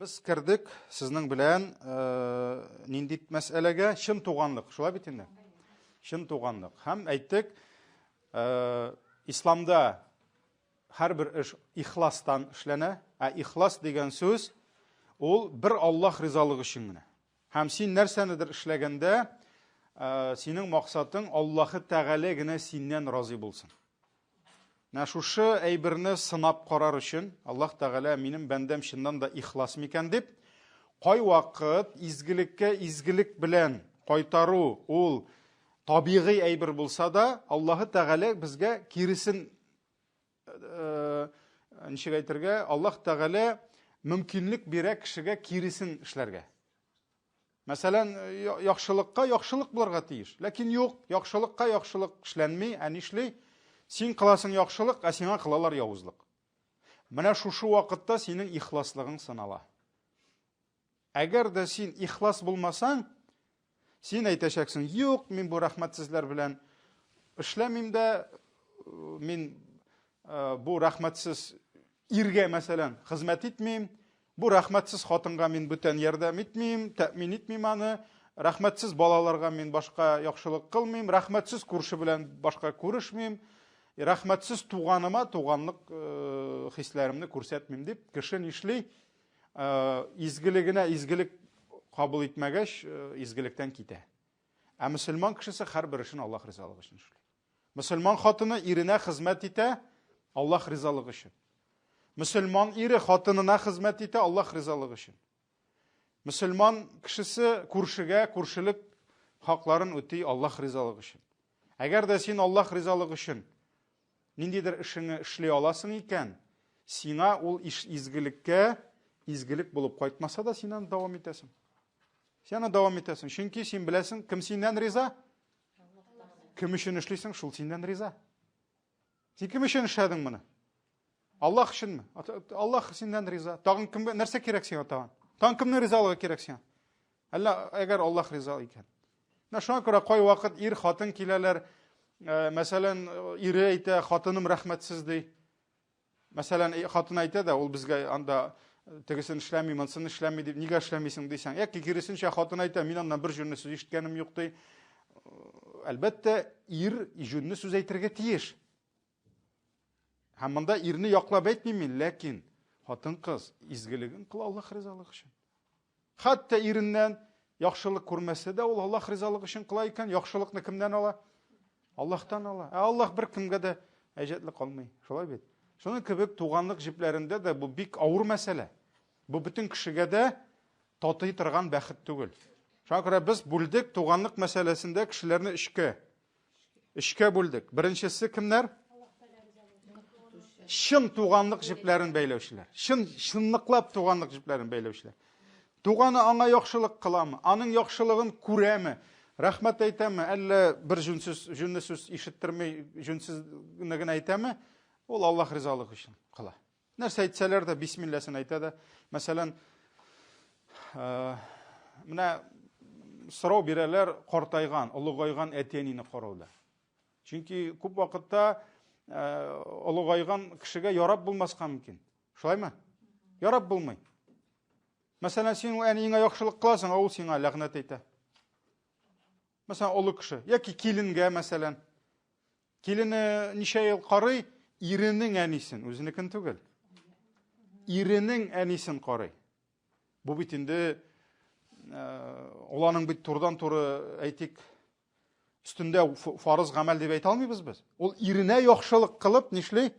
Biz kirdik sizning bilan nindi masalaga shin tug'anliq, shulay bit endi. Shin tug'anliq. Ham aytdik, islomda har bir ish ixlosdan ishlana. Ixlos degan so'z ol bir Alloh rizoligi uchun. Ham sen narsanidir ishlaganda sening maqsading Alloh Taolagina sendan rozi bo'lsin. Şuşu әйбірні сынап қарар үшін, Аллах Тағала менің бәндем шындан да ихлас мекен деп, қай вақыт изгілікке изгілік білән қайтару ол табиғи әйбір болса да, Аллах Тағала бізге керісін нешек айтырға, Аллах Тағала мүмкінлік бере кішіге керісін ішлерге. Мәселен, яқшылыққа яқшылық бұларға тиіш. Ләкин yok, яқшылыққа яқшылық ішләнмей, әнешлей, сен қыласың яқшылық, сеңа қылалар яуызлық. Мына шушы вақытта сенің ихласлығың сынала. Әгер де сен ихлас болмасаң, сен айташақсың, yok, мен бұл рахматсызлар білән ішләмейм де, мен бұл рахматсыз ирге мәселен қызмет етмейм, бұл рахматсыз хатынға мен бүтән ярдәм етмейм, тәмин етмейм аны, рахматсыз балаларға мен башқа яқшылық қылмейм, рахматсыз күрші білән башқа көрішмейм, рахматсыз туғаныма туғанлық хисләремне күрсәтмим дип, кеше нишлей изгелегенә изгелек кабул итмәгәч, изгелектән китә. Ә мөселман кешесе һәрбер эшен Аллаһ ризалыгы өчен эшли. Мөселман хатыны иренә хезмәт итә, Аллаһ ризалыгы өчен. Мөселман ире хатынына хезмәт итә, Аллаһ ризалыгы өчен. Мөселман кешесе күршегә күршелек хакларын үти, Аллаһ ризалыгы өчен. Әгәр дә син Аллаһ ризалыгы өчен ниндидер эшеңне эшләй аласың икән, сиңа ул изгелеккә изгелек булып кайтмаса да синнән дәвам итәсең. Сиңа дәвам итәсең, чөнки син беләсең, кем синнән риза? Кем өчен эшлисең, шул синнән риза. Син кем өчен эшләдең моны? Аллаһ өченме? Аллаһ синнән риза. Тагын кемгә нәрсә кирәк сиңа тагын? Тагын кемнең ризалыгы кирәк сиңа? Әллә әгәр Аллаһ риза икән. Шуңа күрә кай вакыт ир хатын киләләр, мәсәлән, ире әйтә, хатыным рәхмәтсез ди. Мәсәлән, хатын әйтә дә, ул безгә анда тегесен эшләми, монысын эшләми дип, нигә эшләмисең дисәң, яки киресенчә хатын әйтә, мин аннан бер җүнне сүз ишеткәнем юк ди. Әлбәттә, ир җүнне сүз әйтергә тиеш. Һәм монда ирне яклап әйтмим, ләкин хатын кыз изгелеген кыл Аллаһ ризалыгы өчен. Хәтта иреннән яхшылык күрмәсә дә, ул Аллаһ ризалыгы өчен кыла икән, яхшылыкны кемнән ала? Аллаһтан ала. Аллаһ бер кемгә дә әҗәтле калмый. Шулай бит. Шуның кебек туганлык җипләрендә дә бу бик авыр мәсьәлә. Бу бөтен кешегә дә татый торган бәхет түгел. Шуңа күрә без бүлдек туганлык мәсьәләсендә кешеләрне өчкә бүлдек. Беренчесе кемнәр? Шын туганлык җипләрен бәйләүчеләр. Шынлыклап туганлык җипләрен бәйләүчеләр. Туганы аңа яхшылык кыламы? Аның яхшылыгын күрәме? Рәхмәт әйтәме? Әллә бер җүнне сүз ишеттермәй, җүнсезне генә әйтәме? Ул Аллаһ ризалыгы өчен кыла. Нәрсә әйтсәләр дә бисмиллаһын әйтә дә. Мәсәлән, менә сорау бирәләр картайган, улыгайган әтиәнине карауда. Чөнки күп вакытта улыгайган кешегә ярап булмаска мөмкин. Шулаймы? Ярап булмый. Мәсәлән, син әниеңә яхшылык кыласың, ул сиңа ләгънәт әйтә. Мәсәлән, олы кеше, яки киленгә, мәсәлән. Килене ничә ел карый, иренең әнисен, үзенекен түгел. Иренең әнисен карый. Бу бит инде уларның бит турыдан-туры әйтик, өстендә фарыз гамәл дип әйтә алмыйбыз без. Ул иренә яхшылык кылып, нишләй?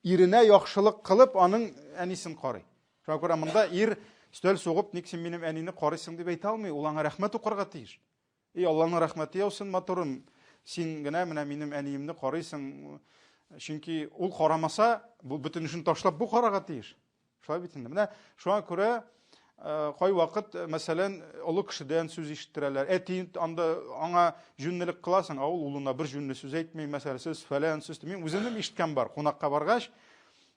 Иренә яхшылык кылып, аның әнисен карый. Шуңа күрә монда ир өстәл сугып, ник син минем әнине карыйсың дип әйтә алмый, ул аңа рәхмәт укырга тиеш. Аллаһның рәхмәте яусын, матурым, син генә менә минем әниемне карыйсың. Чөнки ул карамаса, бу бөтен эшен ташлап бу карарга тиеш. Шулай бит инде. Менә шуңа күрә кай вакыт, мәсәлән, олы кешедән сүз ишеттерәләр. Әти аңа җүннелек кыласың, ул улына бер җүнне сүз әйтмәй, мәсәлән, сүз фәлән сүз. Мин үземнең ишеткән бар, кунакка баргач,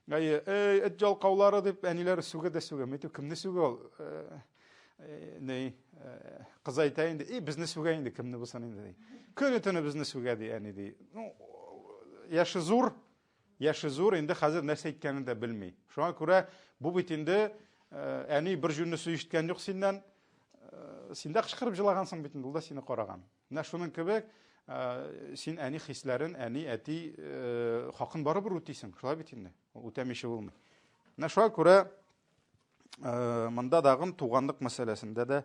эт җалкаулары дип әниләр сүгә дә сүгә. Мәйтү кемне сүгә ул? Кыз әйтә инде, безне сүгә инде, кемне булсын инде. Көне-төне безне сүгә ди, әни ди. Яшы зур, инде хәзер нәрсә әйткәнен дә белми. Шуңа күрә бу бит инде әни бер җүнне су ишеткән юк синнән, син дә кычкырып җылагансың бит инде, ул да сине караган. Менә шуның кебек, син әни хисләрен, әни, әти хакын барыбер үтисең, шулай бит инде. Үтәмичә булмый. Менә шуңа күрә монда дагы туганлык мәсьәләсендә дә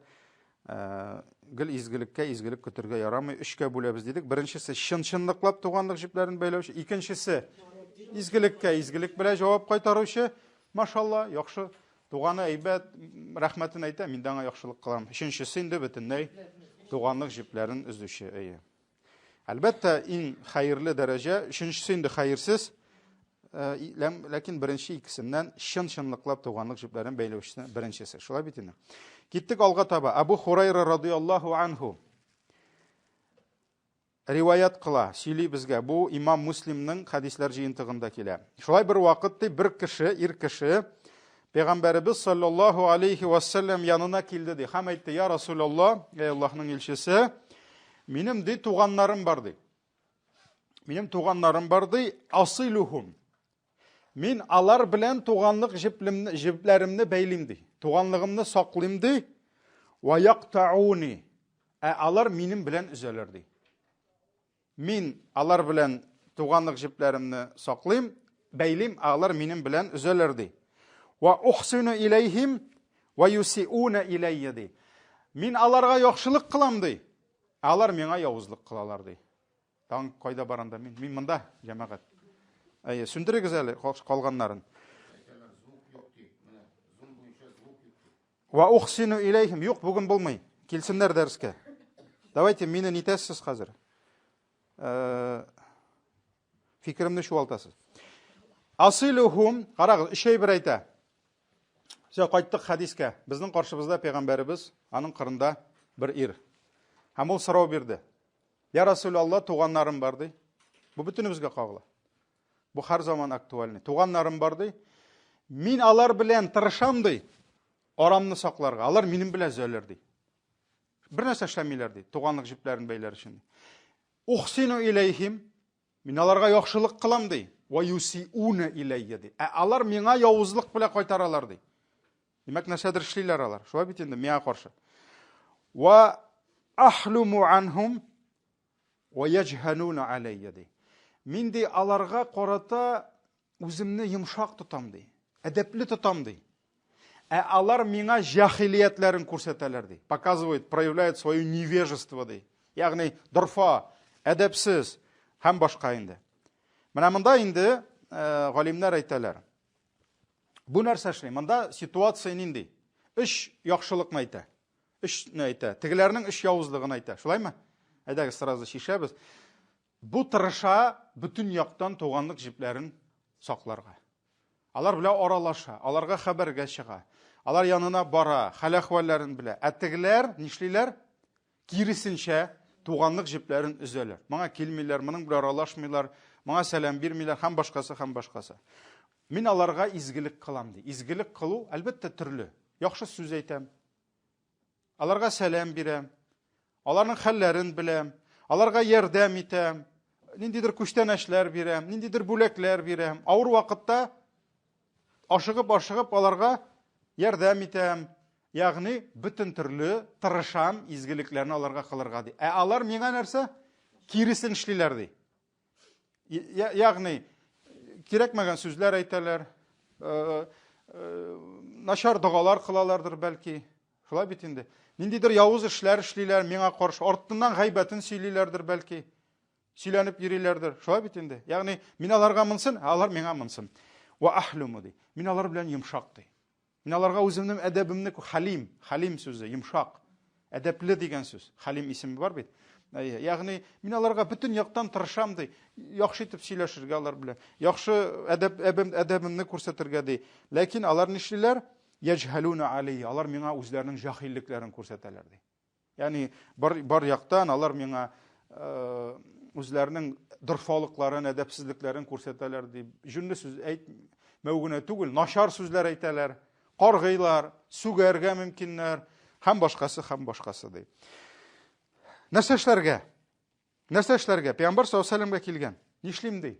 гел изгелеккә изгелек көтәргә ярамый. Өчкә бүләбез дидек. Беренчесе чын-чынлыклап туганлык җипләрен бәйләүче, икенчесе изгелеккә изгелек белән җавап кайтаручы. Машалла, яхшы туганы әйбәт, рәхмәтен әйтә, мин дә аңа яхшылык кылам. Өченчесе инде бөтенләй туганлык җипләрен үзүче. Әлбәттә, иң хәерле дәрәҗә, өченчесе инде хәерсез, ләкин беренче икесеннән чын-чынлыклап туганлык җипләрен бәйләүчесе беренчесе. Шулай бит инде. Киттек алга таба. Абу Хурайра радиллаһу анху риваят кыла, сөйли безгә. Бу Имам Муслимның хадислар җыентыгында килә. Шулай бер вакыт бер кеше, ир кеше Пәйгамбәрбез саллаллаһу алейхи ва саллям янына килде ди. Һәм әйтте: "Я Расулаллаһ, эй Аллаһның илчесе, минем ди туганнарым бар ди. Минем туганнарым бар ди, асилухум. Мин алар белән туганлык җипләремне бәйлим ди. Туганлыгымны саклыйм ди. Ва яктауни. Алар минем белән үзәләр ди. Мин алар белән туганлык җипләремне саклыйм, бәйлим, алар минем белән үзәләр ди. Ва ухсину илейхим ва юсиуна илейя ди. Мин аларга яхшылык кылам ди. Алар миңа явызлык кылалар ди. Таң кайда баранда мин монда җәмәгать. Сүндерегез әле калганнарын. Ва ухсину илейхим. Юк, бүген булмый. Килсеннәр дәрескә. Давайте мине нитәсез хәзер. Фикеремне шуалтасыз. Асилухум, карагыз, өч әйбер әйтә. Кайттык хадискә. Безнең каршыбызда Пәйгамбәрбез, аның кырында бер ир. Һәм ул сорау бирде. Я Расулаллаһ, туганнарым бар ди. Бу бөтенебезгә кагыла. Бу һәр заман актуальный. Туганнарым бар ди. Мин алар белән тырышам ди. Арамны сакларга. Алар минем белән зәлләр ди. Бер нәрсә эшләмиләр ди. Туганлык җипләрен бәйләр өчен. Ухсину илейхим. Мин аларга яхшылык кылам ди. Ва юсиуна илейя ди. Алар миңа явызлык белән кайтаралар ди. Димәк, нәрсәдер эшлиләр алар. Шулай бит инде, миңа каршы. Ва ахлуму анхум ва яҗһануна алейя ди. Мин ди аларга карата үземне йомшак тотам ди. Әдәпле тотам ди. Алар миңа җахилиятләрен күрсәтәләр ди. Показывают, проявляют свое невежество ди. Ягъни дорфа, әдәпсез һәм башка инде. Менә монда инде галимнәр әйтәләр. Бу нәрсә эшли? Монда ситуация нинди? Өч яхшылыкны әйтә. Өчне әйтә. Тегеләрнең өч явызлыгын әйтә. Шулаймы? Әйдәгез, сразу шишәбез. Бу тырыша бүтән яктан туганлык җипләрен сакларга. Алар белән аралаша, аларга хәбәргә чыга. Алар янына бара, хәл-әхвәлләрен белә. Тегеләр нишлиләр? Киресенчә туганлык җипләрен үзәләр. Моңа килмиләр, моның белән аралашмыйлар, моңа сәлам бирмиләр, һәм башкасы. Мин аларга изгелек кылам ди. Изгелек кылу әлбәттә төрле. Яхшы сүз әйтәм. Аларга сәлам бирәм. Аларның хәлләрен беләм. Аларга ярдәм итәм. Ниндидер күчтән эшләр бирәм, ниндидер бүләкләр бирәм. Авыр вакытта ашыгып аларга ярдәм итәм. Ягъни бүтән төрле тырышам, изгелекләрне аларга кылырга ди. Алар миңа нәрсә? Киресен эшлиләр ди. Ягъни кирәкмәгән сүзләр әйтәләр, начар дугалар кылалардыр бәлки. Шулай бит инде. Ниндидер явыз эшләр эшлиләр миңа каршы, артыннан гайбәтен сөйлиләрдер бәлки. Сөйләнеп йөриләрдер. Шулай бит инде. Ягъни мин аларга мынсын, алар миңа мынсын. Ва ахлуму ди. Мин алар белән йомшак ди. Мин аларга үземнең әдәбемне, халим сүзе, йомшак. Әдәпле дигән сүз. Халим исеме бар бит. Ягъни мин аларга бүтән яктан тырышам ди. Яхшы итеп сөйләшергә алар белән. Яхшы әдәбемне күрсәтергә ди. Ләкин алар нишлиләр? Яҗһалуна алей. Алар миңа үзләренең җахиллекләрен күрсәтәләр ди. Ягъни бар яктан алар миңа үзләренең дорфалыкларын, әдәпсезлекләрен күрсәтәләр ди. Җүнле сүз әйтмәү генә түгел, начар сүзләр әйтәләр, каргыйлар, сүгәргә мөмкиннәр, һәм башкасы ди. Нәрсә эшләргә? Пәйгамбәр саллаллаһу алейһи ва сәлләмгә килгән. Нишлим ди?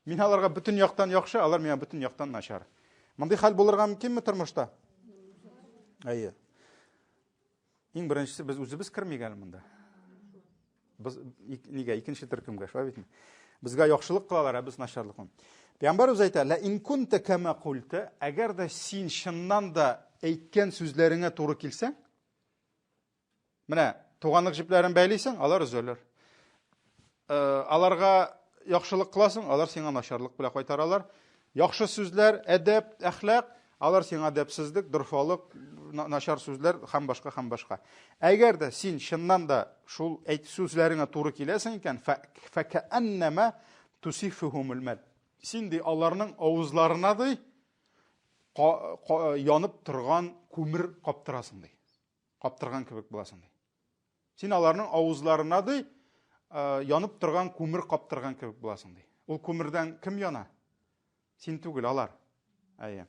Мин аларга бүтән яктан яхшы, алар миңа бүтән яктан начар. Мондый хәл булырга мөмкинме тормышта? Әйе. Иң беренчесе без үзебез кирмәгән монда. Без нигә икенче төркемгә, шулай битме? Безгә яхшылык кылалар, без начарлык. Пәйгамбер үзе әйтә: "Ла ин кунта кама култа", әгәр дә син чыннан да әйткән сүзләреңә туры килсәң, менә туганлык җипләрен бәйлисең, алар өзәләр. Аларга яхшылык кыласың, алар сиңа начарлык белән кайтаралар. Яхшы сүзләр, әдәп, әхлак, алар сиңа әдәпсезлек, дөрфалык, начар сүзләр һәм башка һәм башка. Әгәр дә син чыннан да шул әйт сүзләреңә туры киләсең икән, факаннама тусифухумул мад. Син ди аларның авызларына ди янып торган күмер каптырасың ди. Каптырган кебек буласың ди. Син аларның авызларына ди янып торган күмер каптырган кебек буласың ди. Ул күмердән кем яна? Син түгел, алар. Әйе.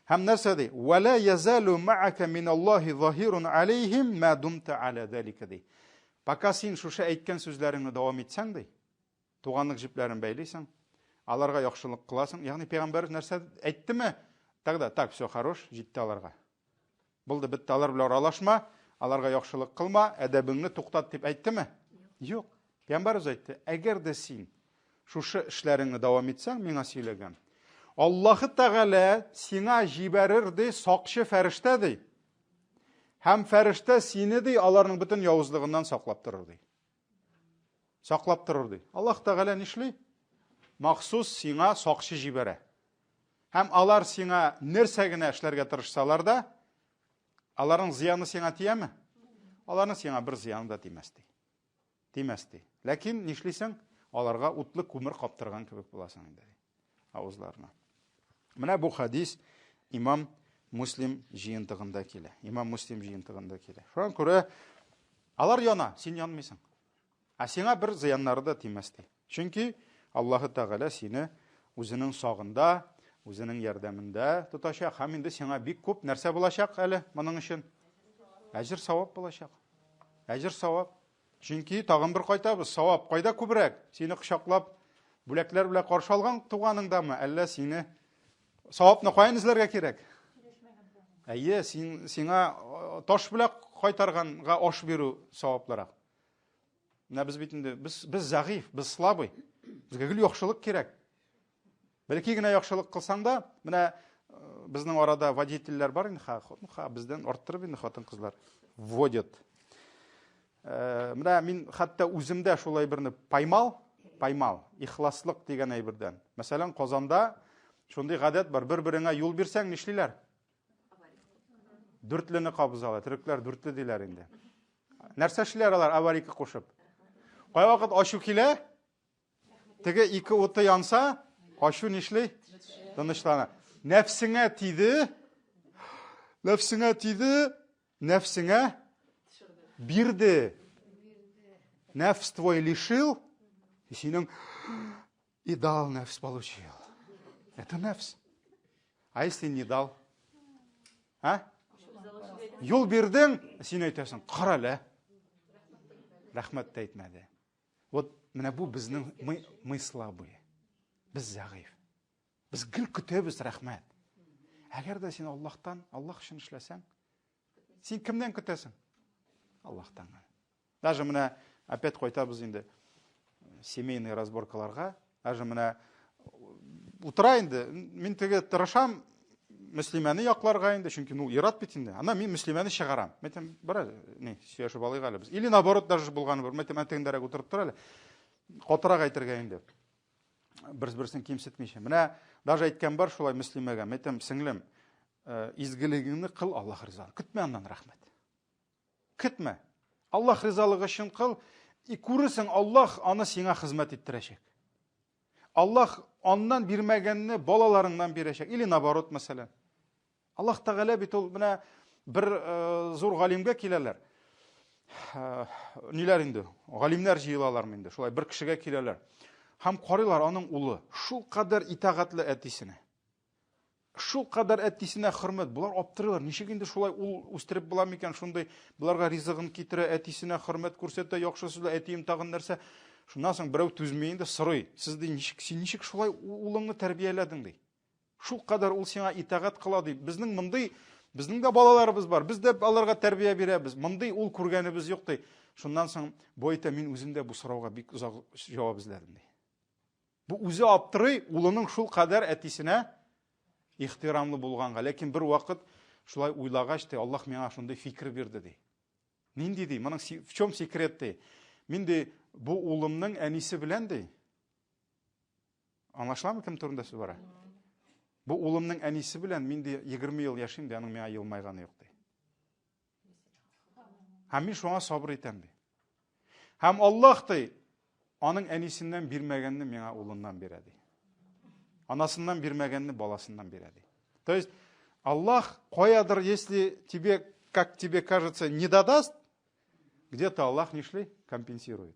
Һәм нәрсә ди? "Вала язалу ма'ака миналлаһи заһирун алейһим ма думта ала залика" ди. Пока син шушы әйткән сүзләреңне дәвам итсәң ди, туганлык җипләрен бәйлисең, аларга яхшылык кыласың. Ягъни пәйгамбер нәрсә әйттеме? Тогда так, все хорош, җитте аларга. Булды, битте, алар белән аралашма, аларга яхшылык кылма, әдәбеңне туктат дип әйттеме? Юк. Пәйгамбер үзе әйтте: "Әгәр дә син шушы эшләреңне дәвам итсәң, миңа сөйләгән. Аллаһы Тәгалә сиңа җибәрер ди сакчы фәрештә ди. Һәм фәрештә сине ди аларның бөтен явызлыгыннан саклап торыр ди. Саклап торыр ди. Аллаһ Тәгалә нишли? Махсус сиңа сакчы җибәрә. Һәм алар сиңа нәрсә генә эшләргә тырышсалар да, аларның зыяны сиңа тияме? Аларның сиңа бер зыяны да тимәс ди. Тимәс ди. Ләкин нишлисең? Аларга утлы күмер каптырган кебек буласың инде. Авызларына. Менә бу хадис Имам Муслим җыентыгында килә. Имам Муслим җыентыгында килә. Шуңа күрә алар яна, син янмыйсың. Ә сиңа бер зыяннары да тимәс ди. Чөнки Аллаһы Тәгалә сине үзенең сагында, үзенең ярдәмендә тотачак. Һәм инде сиңа бик күп нәрсә булачак әле моның өчен. Әҗр савап булачак. Әҗр савап. Чөнки тагын бер кайтабыз, савап кайда күбрәк? Сине кочаклап бүләкләр белән каршы алган туганыңдамы, әллә сине савапны каян эзләргә кирәк? Әйе, сиңа таш белән кайтарганга аш бирү саваплырак. Менә без бит инде без зәгыйф, без слабый. Безгә гел яхшылык кирәк. Бәлки генә яхшылык кылсаң да, менә безнең арада водительләр бар инде, бездән арттырып инде хатын-кызлар вводят. Менә мин хәтта үземдә шулай берне паймал, ихласлык дигән әйбердән. Мәсәлән, Казанда шундый гадәт бар, бер-береңә юл бирсәң нишлиләр? Дүртлене кабызалар, төрекләр дүртле диләр инде. Нәрсә эшләр алар аварийка кушып? Кай вакыт ачу килә? Теге ике уты янса, ачу нишли? Тынычлана. Нәфсеңә тиде, нәфсеңә бирде. Нәфс твой лишил, и синең и дал нәфс получил. Это нәфс. А если не дал? Юл бирдең, син әйтәсең, карале. Рәхмәт тә әйтмәде. Вот менә бу безнең мы слабые. Без зәгыйф. Без гел көтәбез рәхмәт. Әгәр дә син Аллаһтан, Аллаһ өчен эшләсәң, син кемнән көтәсең? Аллаһтан. Даже менә опять кайтабыз инде семейный разборкаларга. Даже менә утыра инде, мин теге тырышам мөслимәне якларга инде, чөнки ират бит инде. Ана мин мөслимәне чыгарам. Мәйтәм, бара, сөйләшеп алыйк әле без. Или наоборот даже булганы бер. Мәйтәм, тегендәрәк утырып тора әле. Катырак әйтергә инде. Берс-берсен кимсетмичә. Менә даже әйткән бар шулай мөслимәгә. Мәйтәм, сеңлем, изгелегеңне кыл, Аллаһ риза. Көтмә аннан рәхмәт. Көтмә. Аллаһ ризалыгы өчен кыл, и күрсен Аллаһ аны сиңа хезмәт иттерәчәк. Аллаһ аннан бирмәгәнне балаларыңнан бирәчәк. Или наоборот, мәсәлән. Аллаһ Тәгалә бит ул менә бер зур галимгә киләләр. Ниләр инде? Галимнәр җыелалар инде. Шулай бер кешегә киләләр. Һәм карыйлар аның улы, шул кадәр итагатьле әтисенә. Шул кадәр әтисенә хөрмәт. Булар аптырыйлар. Ничек инде шулай ул үстереп була микән? Шундый буларга ризыгын китерә, әтисенә хөрмәт күрсәтә, яхшы сүзле, әтием тагын нәрсә. Шуннан соң берәү түзмәй инде сорый. Син ничек шулай улыңны тәрбияләдең ди. Шул кадәр ул сиңа итагать кыла ди. Безнең мондый Безнең дә балаларыбыз бар. Без дә аларга тәрбия бирәбез. Мондый ул күргәнебез юк ди. Шуннан соң бу әйтә, мин үзем дә бу сорауга бик узак җавап эзләдем ди. Бу үзе аптырый, улының шул кадәр әтисенә ихтирамлы булганга, ләкин бер вакыт шулай уйлагач, Аллаһ миңа шундый фикер бирде ди. Нинди ди? Моның в чем секрет ди? Мин ди бу улымның әнисе белән ди. Аңлашыламы кем турында сүз бара? Бу улымның әнисе белән мин ди 20 ел яшим ди, аның миңа елмайганы юк ди. Һәм мин шуңа сабыр итәм ди. Һәм Аллаһ ди аның әнисеннән бирмәгәнне миңа улыннан бирә ди. Анасыннан бирмәгәнне баласыннан бирә ди. То есть Аллаһ каядыр, если тебе, как тебе кажется, не дадаст, где-то Аллаһ нишли компенсирует.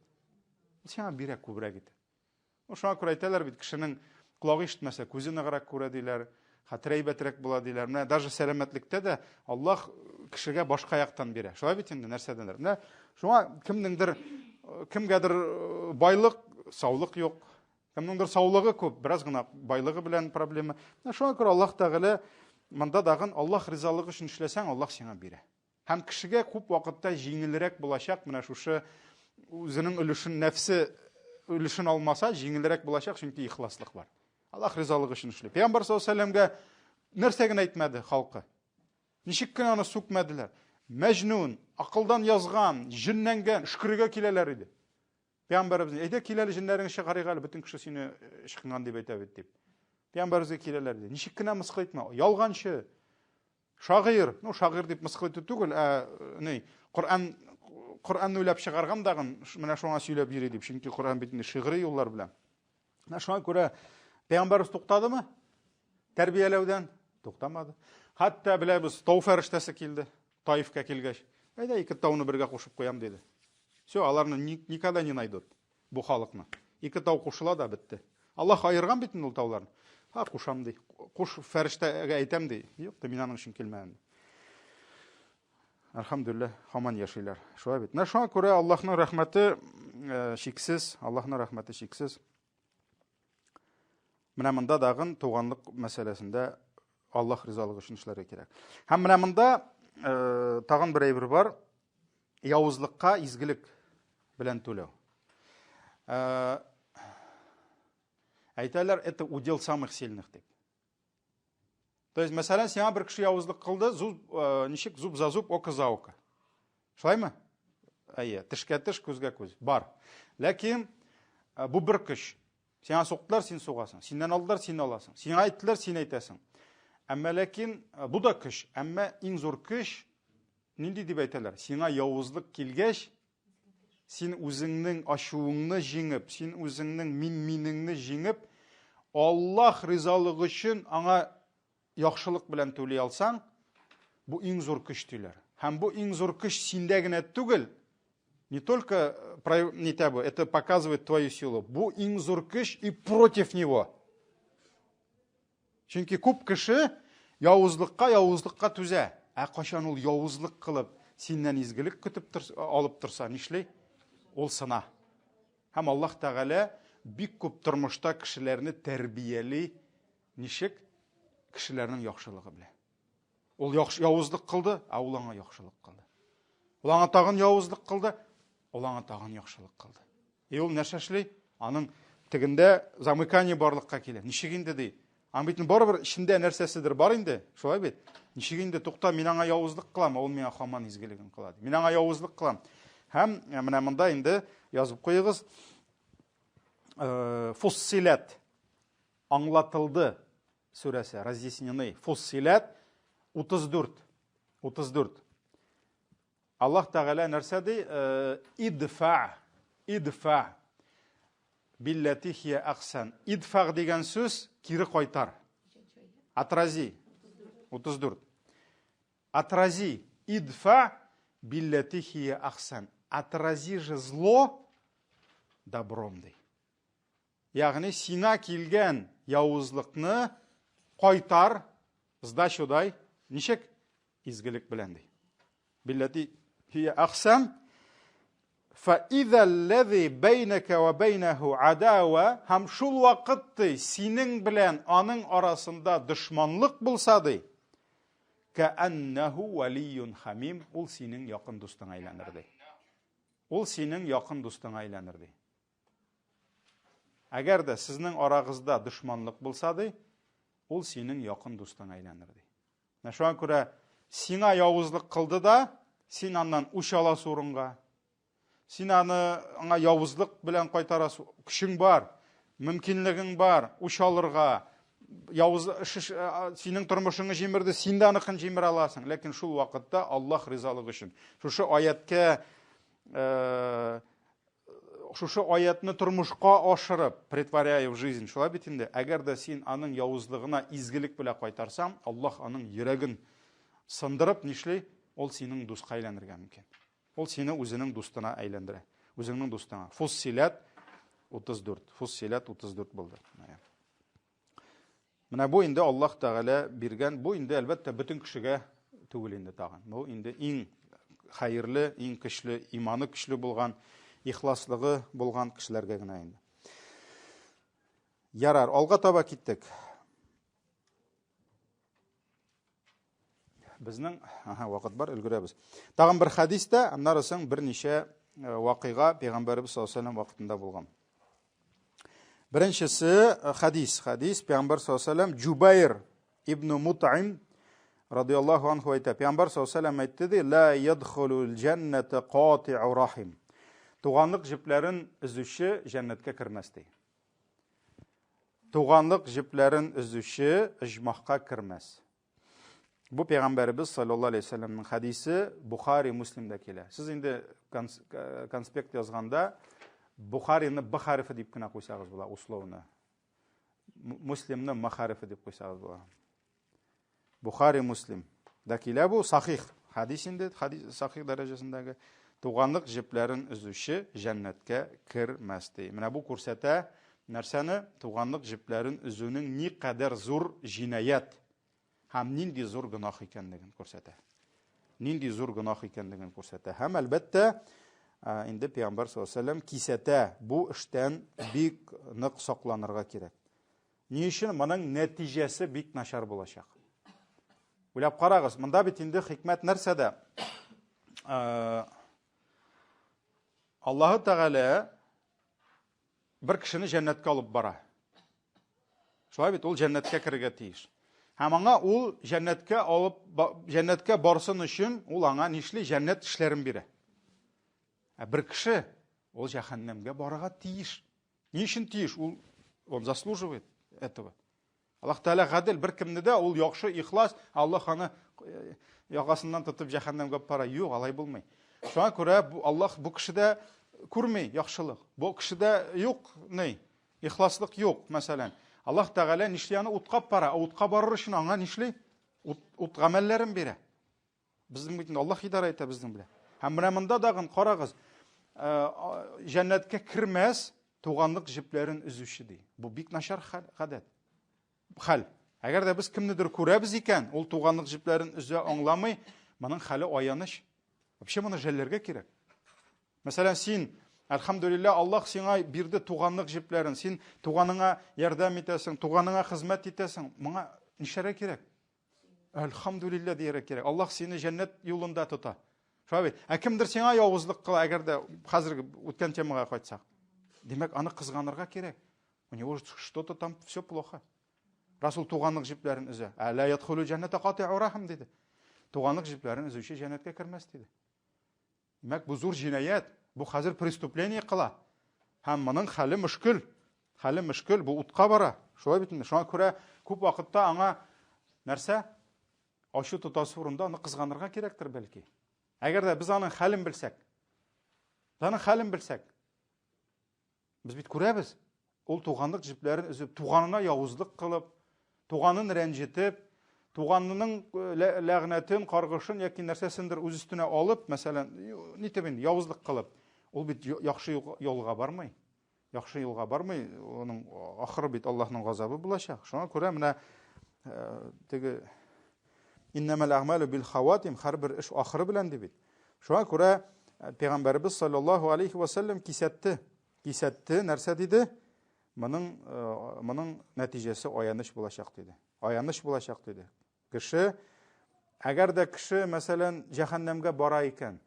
Сиңа бирә күбрәк итә. Шуңа күрә әйтәләр бит, кешенең колагы ишетмәсә, күзе ныграк күрә диләр, хәтер әйбәтрәк була диләр. Менә даже сәламәтлектә дә Аллаһ кешегә башка яктан бирә. Шулай бит инде нәрсәдәндер. Менә шуңа кемгәдер байлык, саулык юк. Кемнеңдер саулыгы күп, бераз гына байлыгы белән проблема. Шуңа күрә Аллаһ Тәгалә монда дагын Аллаһ ризалыгы өчен эшләсәң, Аллаһ сиңа бирә. Һәм кешегә күп вакытта җиңелрәк булачак, менә шушы үзенең өлешен, нәфсе өлешен алмаса, җиңелрәк булачак, чөнки ихласлык бар. Аллаһ ризалыгы өчен эшли. Пәйгамбәр саллаллаһу алейһи ва сәлләмгә нәрсә генә әйтмәде халкы. Ничек кенә аны сүкмәделәр. Мәҗнүн, акылдан язган, җиннәнгән, шүкригә киләләр иде. Пәйгамбәребез әйтә, киләле җиннәрен чыгарыйк әле, бөтен кеше сине ышкынган дип әйтә бит дип. Пәйгамбәребезгә киләләр иде. Ничек кенә мыскыл итмә, ялганчы, шагыйрь, шагыйрь дип мыскыл итү түгел, Коръәнне уйлап чыгарган дагын менә шуңа сөйләп йөри дип, чөнки Коръән бит инде шигъри юллар белән. Шуңа күрә Пәйгамбәрбез туктадымы? Тәрбияләүдән туктамады. Хәтта беләбез, тау фәрештәсе килде, Таифка килгәч. Әйдә, ике тауны бергә кушып куям диде. Все, аларны никогда не найдут, бу халыкны. Ике тау кушыла да бетте. Аллаһ айырган бит инде ул тауларны. Кушам ди. Куш фәрештәгә әйтәм ди. Юк, мин аның өчен килмәдем. Әлхәмдүлилләһ, һаман яшиләр. Шулай бит. Шуңа күрә Аллаһның рәхмәте шиксез, Аллаһның рәхмәте шиксез. Менә монда дагын туганлык мәсьәләсендә Аллаһ ризалыгы өчен эшләргә кирәк. Һәм менә монда тагын бер әйбер бар. Явызлыкка изгелек белән түләү. Әйтәләр, это удел самых сильных дип. То есть, мәсәлән, сиңа бер кеше явызлык кылды, ничек зуб за зуб, око за око. Шулаймы? Әйе, тешкә теш, күзгә күз. Бар. Ләкин бу бер көч. Сиңа суктылар, син сугасың. Синнән алдылар, син аласың. Сиңа әйттеләр, син әйтәсең. Әмма ләкин бу да көч. Әмма иң зур көч нинди дип әйтәләр? Сиңа явызлык килгәч, син үзеңнең ачуыңны җиңеп, син үзеңнең минеңне җиңеп, Аллаһ ризалыгы өчен аңа яхшылык белән түли алсаң, бу иң зур көч диләр. Һәм бу иң зур көч синдә генә түгел, не только это показывает твою силу, бу иң зур көч и против него. Чөнки күп кеше явызлыкка түзә. Кашан ул явызлык кылып, синнән изгелек көтеп алып торса, нишлей? Ул сына. Һәм Аллаһ Тәгалә бик күп тормышта кешеләрне тәрбияли, ничек? Кешеләрнең яхшылыгы белән. Ул явызлык кылды, ул аңа яхшылык кылды. Ул аңа тагын явызлык кылды, ул аңа тагын яхшылык кылды. Ул нәрсә эшли? Аның тегендә замыкание барлыкка килә. Ничек инде ди? Аның бит барыбер ичендә нәрсәседер бар инде. Шулай бит. Ничек инде тукта, мин аңа явызлык кылам, ул миңа һаман изгелеген кыла. Мин аңа явызлык кылам. Һәм менә монда инде язып куйыгыз. Фуссилат аңлатылды сүрәсе, разъяснены. Фуссилат 34. Аллаһ Тәгалә нәрсә ди? Идфа биллати хия ахсан. Идфа дигән сүз кире кайтар. Отрази. 34. Отрази. Идфа биллати хия ахсан. Отрази же зло добром ди. Ягъни сиңа килгән явызлыкны кайтар, сдачудай, ничек? Изгелек белән ди. Биллати хия ахсан. فَإِذَا الَّذِي بَيْنَكَ وَبَيْنَهُ عَدَاوَةٌ. Һәм шул вакытты синең белән аның арасында дошманлык булса ди, кәәннәһу валиюн хамим, ул синең якын дустыңа әйләнер ди. Ул синең якын дустыңа әйләнер ди. Әгәр дә сезнең арагызда дошманлык булса ди, ул синең якын дустыңа әйләнер ди. Шуңа күрә сиңа явызлык кылды да, син аннан үч аласы урынга, син аңа явызлык белән кайтарасы көчең бар, мөмкинлегең бар, үч алырга, синең тормышыңны җимерде, син дә аныкын җимерә аласың. Ләкин шул вакытта Аллаһ ризалыгы өчен шушы аятны тормышка ашырып, претворяя в жизнь. Шулай бит инде. Әгәр дә син аның явызлыгына изгелек белән кайтарсаң, Аллаһ аның йөрәген сындырып нишлей? Ул синең дуска әйләнергә мөмкин. Ул сине үзенең дустына әйләндерә. Үзеңнең дустыңа. Фуссилат 34. Фуссилат 34 булды. Менә бу инде Аллаһ Тәгалә биргән, бу инде әлбәттә бөтен кешегә түгел инде тагын. Бу инде иң хәерле, иң көчле, иманы көчле булган, ихласлыгы булган кешеләргә генә инде. Ярар, алга таба киттек. Безнең, вакыт бар, өлгерәбез. Тагын бер хадистә, аннарысын берничә вакыйга Пәйгамбәрбез саллаллаһу алейһи ва саллям вакытында булган. Беренчесе хадис, Пәйгамбәр саллаллаһу алейһи ва саллям Җубайр ибн Мут'им радиллаһу анху әйтә. Пәйгамбәр саллаллаһу алейһи ва саллям әйтте ди: "Ла ядхулул җанната кати'у рахим." Туганлык җепләрен үзүче җәннәткә кермәс ди. Туганлык җепләрен үзүче иҗмахка кермәс. Бу Пәйгамбәрбез саллаллаһу алейһи ва саллямның хадисе Бухари, Муслимдә килә. Сез инде конспект язганда Бухарины Б хәрефе дип кенә куйсагыз була, условно. Муслимны М хәрефе дип куйсагыз була. Бухари, Муслим. Да килә бу сахих хадис инде, сахих дәрәҗәсендәге туганлык җепләрен үзүче җәннәткә кермәс ди. Менә бу күрсәтә нәрсәне? Туганлык җепләрен үзүнең ни кадәр зур җинаят һәм нинди зур гөнаһ икәнлеген күрсәтә. Нинди зур гөнаһ икәнлеген күрсәтә. Һәм әлбәттә инде Пәйгамбәр саллаллаһу алейһи ва саллям кисәтә, бу эштән бик нык сакланырга кирәк. Ни өчен? Моның нәтиҗәсе бик начар булачак. Уйлап карагыз, монда бит инде хикмәт нәрсәдә? Аллаһы Тәгалә бер кешене җәннәткә алып бара. Шулай бит, ул җәннәткә керергә тиеш. Һәм аңа ул җәннәткә барсын өчен ул аңа нишли җәннәт эшләрен бирә. Бер кеше ул җәһәннәмгә барырга тиеш. Ни өчен тиеш? Он заслуживает этого. Аллаһ Тәгалә гадел, бер кемне дә ул яхшы ихлас, Аллаһ аны ягасыннан тотып җәһәннәмгә бара. Юк, алай булмый. Шуңа күрә Аллаһ бу кешедә күрми яхшылык. Бу кешедә юк, ихласлык юк, мәсәлән. Аллаһ Тәгалә нишли аны утка бара, утка барыр өчен аңа нишли? Ут гамәлләрен бирә. Безнең бит Аллаһ идарә итә безнең белән. Һәм менә монда дагы карагыз, җәннәткә кермәс, туганлык җепләрен үзүче ди. Бу бик начар гадәт. Хәл. Әгәр дә без кемнедер күрәбез икән, ул туганлык җепләрен үзә аңламый, моның хәле аяныч. Вообще моны жәлләргә кирәк. Мәсәлән, син, әлхәмдүлилләһ, Аллаһ сиңа бирде туганлык җепләрен, син туганыңа ярдәм итәсең, туганыңа хезмәт итәсең, моңа нишәрә кирәк? Әлхәмдүлилләһ диярә кирәк. Аллаһ сине җәннәт юлында тота. Шулай. Кемдер сиңа явызлык кыла, әгәр дә хәзерге үткән темага кайтсак. Димәк, аны кызганырга кирәк. У него что-то там все плохо. Расул туганлык җепләрен үзә. Ала ядхулу җанната кати'у рахим диде. Туганлык җепләрен үзүче җәннәткә кермәс диде. Димәк, бу зур җинаят, бу хәзер преступление кыла. Һәм моның хәле мөшкел, бу утка бара. Шулай бит инде. Шуңа күрә күп вакытта аңа нәрсә? Ачу тотасы урында аны кызганырга кирәктер бәлки. Әгәр дә без аның хәлен белсәк, без бит күрәбез. Ул туганлык җепләрен үзеп, туганына явызлык кылып, туганын рәнҗетеп, туганының ләгънәтен, каргышын яки нәрсәсендер үз өстенә алып, мәсәлән, нитеп инде явызлык кылып, ул бит яхшы юлга бармый. Яхшы юлга бармый, аның ахыры бит Аллаһның газабы булачак. Шуңа күрә менә теге иннамал аъмалу бил хаватим, һәрбер эш ахыры белән ди бит. Шуңа күрә Пәйгамбәрбез саллаллаһу алейһи ва саллям кисәтте, нәрсә диде? Моның нәтиҗәсе аяныч булачак диде. Кеше Әгәр дә кеше, мәсәлән, җәһәннәмгә бара икән,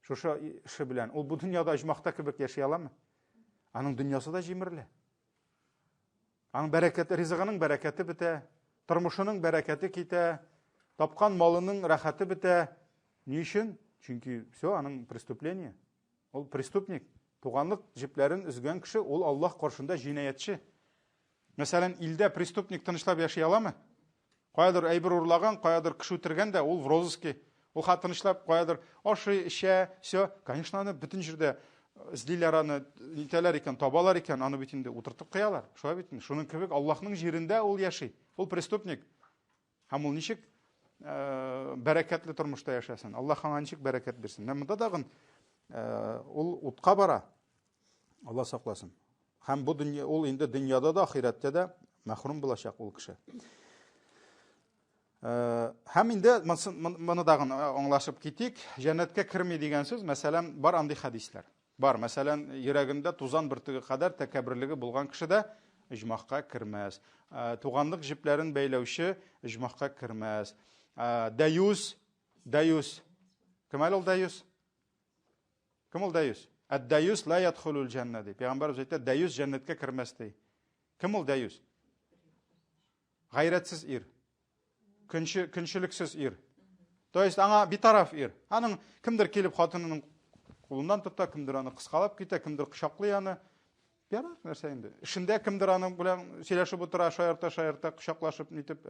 шушы эше белән, ул бу дөньяда оҗмахта кебек яши аламы? Аның дөньясы да җимерле. Аның бәрәкәте, ризыгының бәрәкәте бетә, тормышының бәрәкәте китә, тапкан малының рәхәте бетә. Ни өчен? Чөнки все, аның преступление. Ул преступник. Туганлык җепләрен үзгән кеше, ул Аллаһ каршында җинаятьче. Мәсәлән, илдә преступник тынычлап яши аламы? Каядыр әйбер урлаган, каядыр кеше үтергән дә, ул в розыске. Ул тынычлап каядыр ашый, эчә, все. Конечно, аны бөтен җирдә эзлиләр, аны нитәләр икән, табалар икән, аны бит инде утыртып куялар. Шулай бит. Шуның кебек Аллаһның җирендә ул яши. Ул преступник. Һәм ул ничек бәрәкәтле тормышта яшәсен? Аллаһ аңа ничек бәрәкәт бирсен? Монда дагы ул утка бара. Алла сакласын. Һәм бу дөнья, ул инде дөньяда да, ахиратта да мәхрүм булачак ул кеше. Һәм инде моны дагы аңлашып китик. Җәннәткә керми дигән сүз, мәсәлән, бар андый хәдисләр. Бар, мәсәлән, йөрәгендә тузан бөртеге кадәр тәкәбберлеге булган кеше дә иҗмахка кермәс. Туганлык җепләрен бәйләүче иҗмахка кермәс. Даюс. Кем ул даюс? Кем ул даюс? Ад-даюс ла ядхулул җанна ди. Пәйгамбәр әйтә, даюс җәннәткә кермәс ди. Кем ул даюс? Гайрәтсез ир. Көнчелексез ир. То есть аңа битараф ир. Аның кемдер килеп хатынының кулыннан тота, кемдер аны кыскалап китә, кемдер кочаклый аны. Ярар, нәрсә инде. Эшендә кемдер аның белән сөйләшеп утыра, шаярта, кочаклашып нитеп.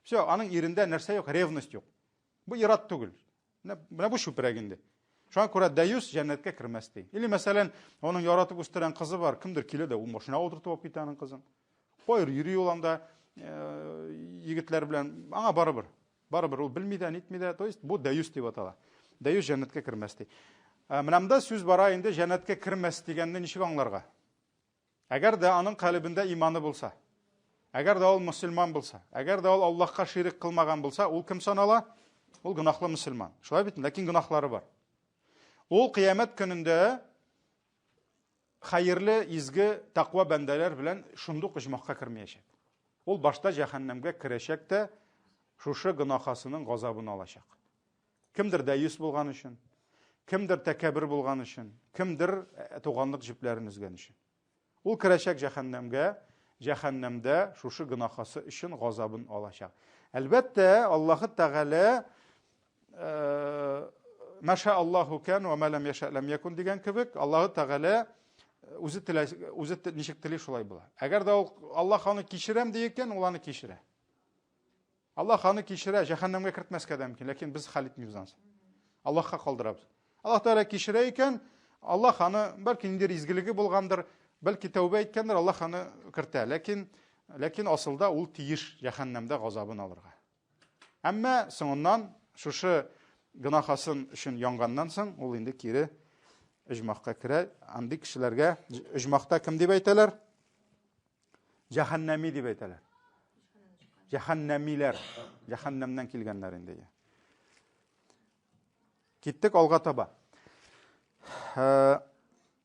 Все, аның ирендә нәрсә юк, ревность юк. Бу ират түгел. Менә бу шүпрәк инде. Шуңа күрә даюс җәннәткә кермәс ди. Или мәсәлән, аның яратып үстергән кызы бар, кемдер килә дә ул машинага утыртып алып китә аның кызын. Кайыр йөри ул анда егетләр белән, аңа барыбер ул белми дә, нитми дә. То есть бу даюс дип атала. Даюс җәннәткә кермәс ди. Менә монда сүз бара инде җәннәткә кермәс дигәнне ничек аңларга? Әгәр дә аның калбында иманы булса, әгәр дә ул мөселман булса, әгәр дә ул Аллаһка ширик кылмаган булса, ул кем санала? Ул гынахлы мөселман. Шулай бит, ләкин гынахлары бар. Ул кыямәт көнендә хәерле, изге, тақва бәндәләр белән шундук иҗмахка кермәячәк. Ул башта җәһәннәмгә керәчәк тә шушы гынахасының газабын алачак. Кемдер дәюс булган өчен, кемдер тәкәббер булган өчен, кемдер туганлык җепләрен үзгән өчен. Ул керәчәк җәһәннәмгә, җәһәннәмдә шушы гынахасы өчен газабын алачак. Әлбәттә, Аллаһ Тәгалә Маша Аллаһу кан ва ма лам яша лам якун дигән кебек, Аллаһ Тәгалә үзе ничек тели шулай була. Әгәр дә Аллаһ аны кичерәм дигән, ул аны кичерә. Аллаһ аны кичерә, җәһәннәмгә кертмәскә дә мөмкин, ләкин без хәл итмибез аны. Аллаһка калдырабыз. Аллаһ Тәгалә кичерә икән, Аллаһ аны бәлки инде изгелеге булгандыр, бәлки тәүбә иткәндер, Аллаһ аны кертә, ләкин асылда ул тиеш җәһәннәмдә газабын алырга. Әмма соңыннан шушы гынахасын өчен янганнан соң ул инде кире иҗмахка керә. Андый кешеләргә иҗмахта кем дип әйтәләр? Җәһәннәми дип әйтәләр. Җәһәннәмиләр, җәһәннәмнән килгәннәр инде. Киттек алга таба.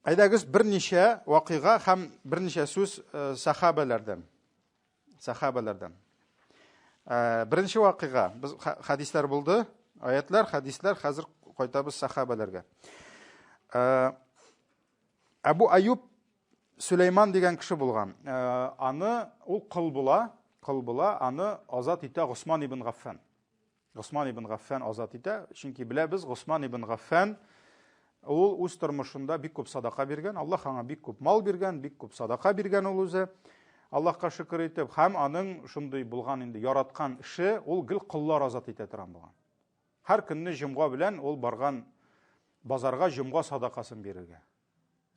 Әйдәгез берничә вакыйга һәм берничә сүз сахабалардан. Беренче вакыйга, без хадислар булды, аятлар, хадислар, хәзер кайтабыз сахабаларга. Абу Аюб Сулейман дигән кеше булган. Аны ул кыл була, аны азат итә Госман ибн Гаффан. Госман ибн Гаффан азат итә, чөнки беләбез Госман ибн Гаффан ул үз тормышында бик күп садака биргән, Аллаһ аңа бик күп мал биргән, бик күп садака биргән ул үзе. Аллаһка шөкер итеп, һәм аның шундый булган инде яраткан эше, ул гел кыллар азат итә торган булган. Һәр көнне җомга белән ул барган базарга җомга садакасын бирергә.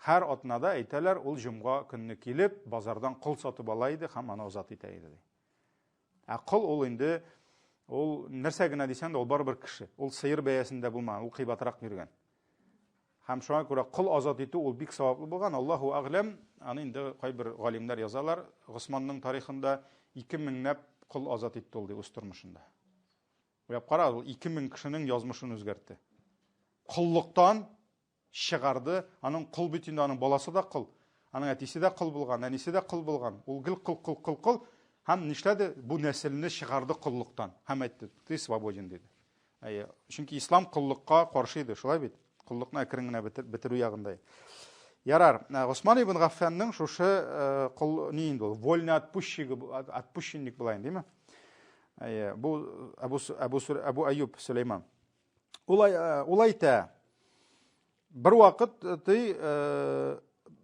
Һәр атнада әйтәләр, ул җомга көнне килеп, базардан кыл сатып ала иде һәм аны азат итә иде. Кыл ул инде, ул нәрсә генә дисәң дә, ул барбер кеше. Ул сыер бәясендә булмаган, ул кыйбатрак биргән. Һәм шуңа күрә кыл азат итү ул бик саваплы булган. Аллаһу аглам, аны инде кайбер галимнәр язалар, Госманның тарихында 2000 кыл азат итте ул ди үз тормышында. Уяп кара, ул 2000 кешенең язмышын үзгәртте. Кыллыктан чыгарды, аның кыл бит инде, аның баласы да кыл, аның әтисе дә кыл булган, әнисе дә кыл булган. Ул гел кыл һәм нишләде? Бу нәселне чыгарды кыллыктан. Һәм әйтте, "Ты свободен" диде. Чөнки ислам куллыкка каршы иде, шулай бит. Куллыкны әкрен генә бетерү ягында. Ярар, Госман ибн Гаффанның шушы ни инде ул, вольный отпущенник булайын, димме? Бу Абу Аюб Сулейман. Ул әйтә, бер вакыт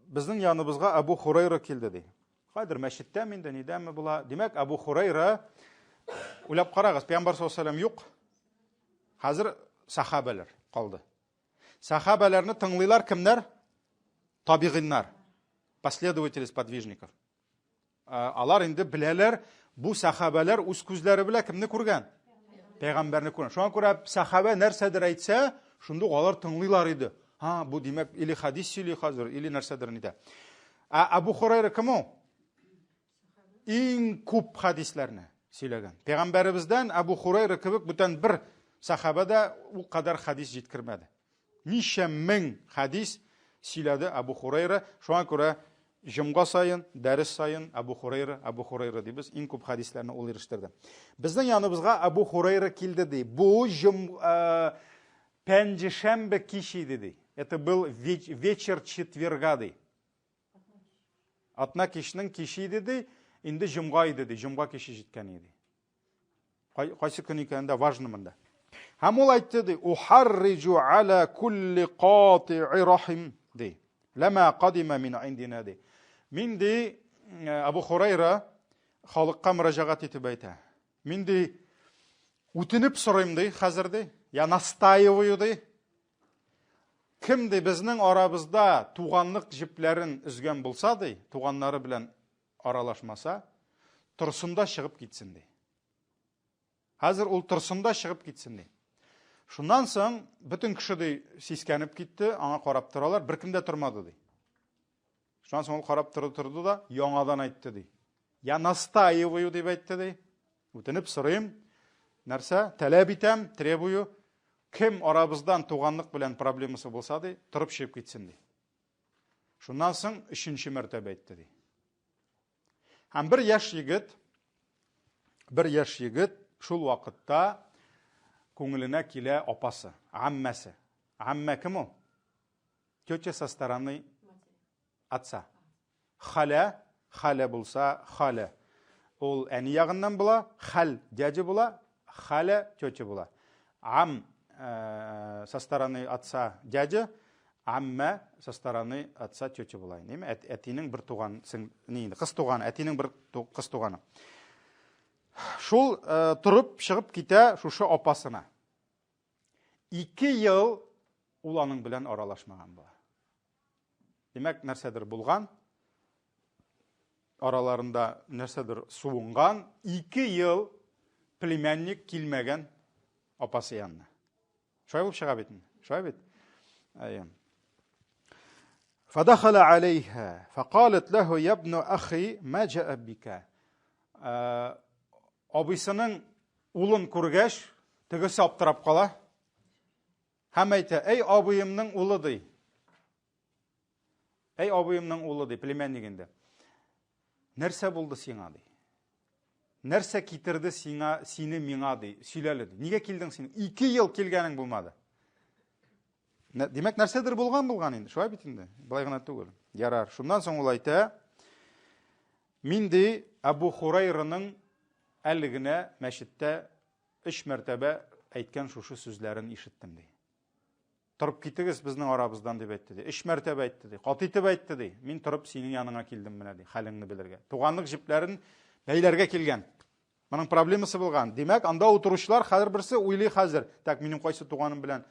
безнең яныбызга Абу Хурайра килде ди. Кадер мәчеттә миндә нидәме була? Димәк, Абу Хурайра уйлап карагыз, Пәйгамбәр саллаллаху алейһи ва саллям юк. Хәзер сахабалар калды. Сахабаларны тыңлыйлар кемнәр? Табигиннар, последователи сподвижников. Алар инде беләләр, бу сахабалар үз күзләре белән кемне күргән? Пәйгамбәрне күргән. Шуңа күрә сахаба нәрсәдер әйтсә, шундый алар тыңлыйлар иде. Бу димәк, или хадис сөйли хәзер, или нәрсәдер нидә. Абу Хурайра кем ул? Иң күп хадисләрне сөйләгән. Пәйгамбәребездән Абу Хурайра кебек бүтән бер сахабада ул кадәр хадис җиткермәде. Ничә мең хадис сөйләде Абу Хурайра. Шуңа күрә җомга сайын, дәрес сайын Абу Хурайра дибез, иң күп хадисләрне ул ирештерде. Безнең яныбызга Абу Хурайра килде ди. Бу пәнҗешәмбе киче иде ди. Это был вечер четверга ди. Атна кичнең киче иде ди, инде җомга иде ди. Җомга киче җиткән иде. Кайсы көн икәнендә важно монда. Һәм ул әйтте ди, ухарриджу аля кулли кати'i рахим ди. Лама кадима мин индина ди. Мин ди Абу Хурайра халыкка мөрәҗәгать итеп әйтә. Мин ди үтенеп сорыйм ди, хәзер ди, я настаиваю ди. Кем ди безнең арабызда туганлык җипләрен үзгән булса ди, туганнары белән аралашмаса, торсында чыгып китсен ди. Хәзер ул торсында чыгып китсен ди. Шуннан соң бөтен кеше ди сискәнеп китте, аңа карап торалар, беркем дә тормады ди. Шуннан соң ул карап торды да, яңадан әйтте ди. Я настаиваю дип әйтте ди. Үтенеп сорыйм, нәрсә? Таләп итәм, требую. Кем арабыздан туганлык белән проблемасы булса ди, торып чыгып китсен ди. Шуннан соң 3нче мәртәбә әйтте ди. Һәм бер яшь егет шул вакытта күңеленә килә апасы, аммасы. Амма кем ул? Тетя со стороны отца. Халя булса, халя. Ул әни ягыннан була, хал дядя була, халя тетя була. Ам со стороны отца дядя, амма со стороны отца тетя була. Неме? Әтинең бер туган, кыз туган, әтинең бер кыз туганы. Шул турып чыгып китә шушы апасына. 2 ел ул аның белән аралашмаган була. Димәк, нәрсәдер булган, араларында нәрсәдер суынган, 2 ел племянник килмәгән апасы янына. Шулай булып чыга бит. Шулай бит. فدخل عليها فقالت له يا ابن أخي ما جاء بك. Абысының улын күргәч, тегесе аптырап кала. Һәм әйтә, эй абыемның улы ди. Эй абыемның улы ди, племяннигендә. Нәрсә булды сиңа ди? Нәрсә китерде сине миңа ди? Сөйләле ди. Нигә килдең син? 2 ел килгәнең булмады. Димәк, нәрсәдер булган инде. Шулай бит инде. Булай гына түгел. Ярар. Шуннан соң ул әйтә, мин ди Абу Хурайраның әле генә мәчеттә 3 мәртәбә әйткән шушы сүзләрен ишеттем ди. Торып китегез безнең арабыздан дип әйтте ди. 3 мәртәбә әйтте ди. Кат итеп әйтте ди. Мин торып синең яныңа килдем менә ди, хәлеңне белергә. Туганлык җипләрен бәйләргә килгән. Моның проблемасы булган. Димәк, анда утыручылар хәзер берсе уйлый хәзер. Так, минем кайсы туганым белән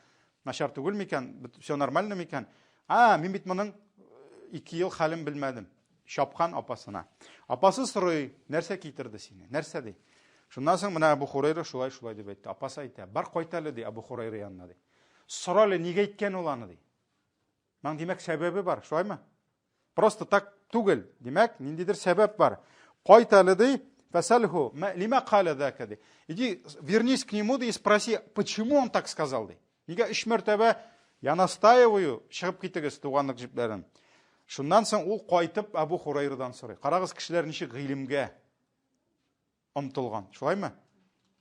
начар түгел микән? Все нормально микән? Мин бит моның 2 ел хәлен белмәдем. Шапкан апасына. Апасы сорый, нәрсә китерде сине? Нәрсә ди? Шуннан соң менә Абу Хурайра шулай дип әйтте. Апасы әйтә, бар кайталы ди Абу Хурайра янына ди. Соралы, нигә әйткән ул аны ди? Моның димәк сәбәбе бар, шулаймы? Просто так түгел. Димәк, ниндидер сәбәп бар. Кайталы ди, фасалху, лима кала дака ди. Иди, вернись к нему ди и спроси, почему он так сказал ди? Нигә 3 мәртәбә я настаиваю, чыгып китегез туганлык җипләрен. Шуннан соң ул кайтып Абу Хурайрадан сорый. Карагыз, кешеләр ничек гыйлемгә омтылган. Шулаймы?